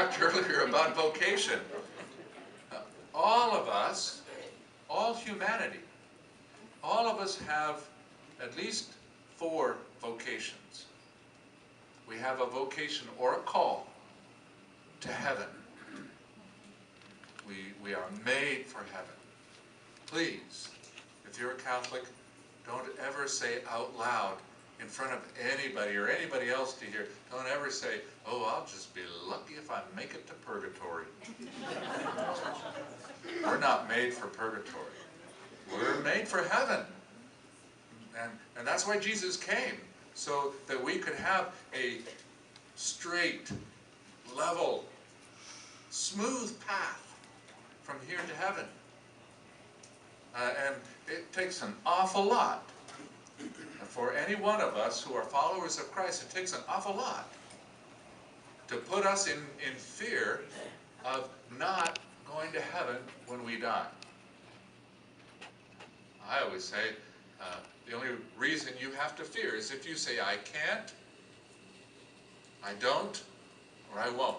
talked earlier about vocation. All of us, all humanity, all of us have at least 4 vocations. We have a vocation or a call to heaven. We are made for heaven. Please, if you're a Catholic, don't ever say out loud in front of anybody or anybody else to hear, don't ever say, oh, I'll just be lucky if I make it to purgatory. We're not made for purgatory. We're made for heaven. And that's why Jesus came, so that we could have a straight, level, smooth path from here to heaven. And it takes an awful lot. For any one of us who are followers of Christ, it takes an awful lot to put us in fear of not going to heaven when we die. I always say, the only reason you have to fear is if you say, I can't, I don't, or I won't.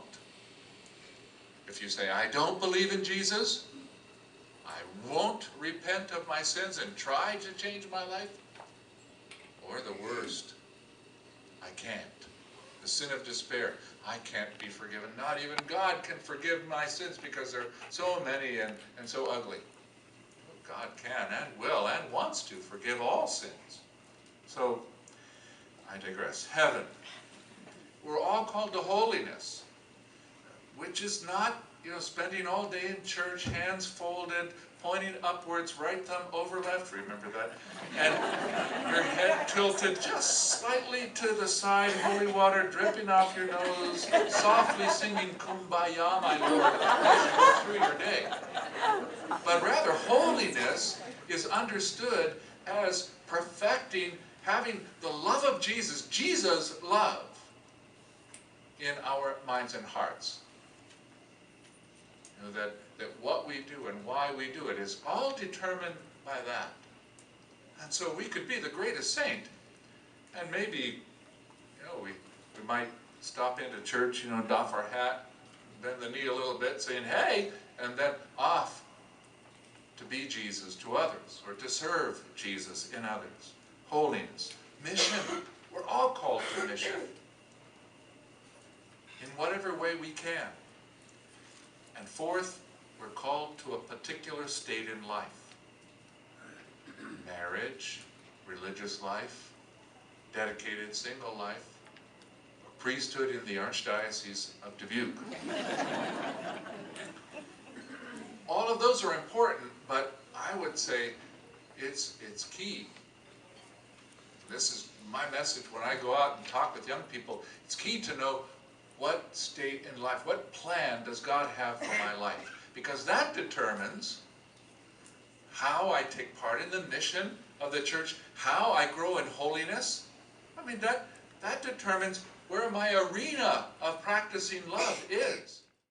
If you say, I don't believe in Jesus, I won't repent of my sins and try to change my life, or the worst, I can't. The sin of despair, I can't be forgiven. Not even God can forgive my sins because they're so many and so ugly. God can and will and wants to forgive all sins. So, I digress. Heaven. We're all called to holiness, which is not, spending all day in church, hands folded, pointing upwards, right thumb over left, remember that? And your head tilted just slightly to the side, holy water dripping off your nose, softly singing Kumbaya, my Lord, as you go through your day. But rather, holiness is understood as perfecting, having the love of Jesus, Jesus' love, in our minds and hearts. That what we do and why we do it is all determined by that. And so we could be the greatest saint, and maybe, we might stop into church, doff our hat, bend the knee a little bit, saying, hey, and then off to be Jesus to others, or to serve Jesus in others. Holiness, mission. We're all called to mission in whatever way we can. And fourth, we're called to a particular state in life. Marriage, religious life, dedicated single life, priesthood in the Archdiocese of Dubuque. All of those are important, but I would say it's key. This is my message when I go out and talk with young people. It's key to know what state in life, what plan does God have for my life? Because that determines how I take part in the mission of the church, how I grow in holiness. I mean, that determines where my arena of practicing love is.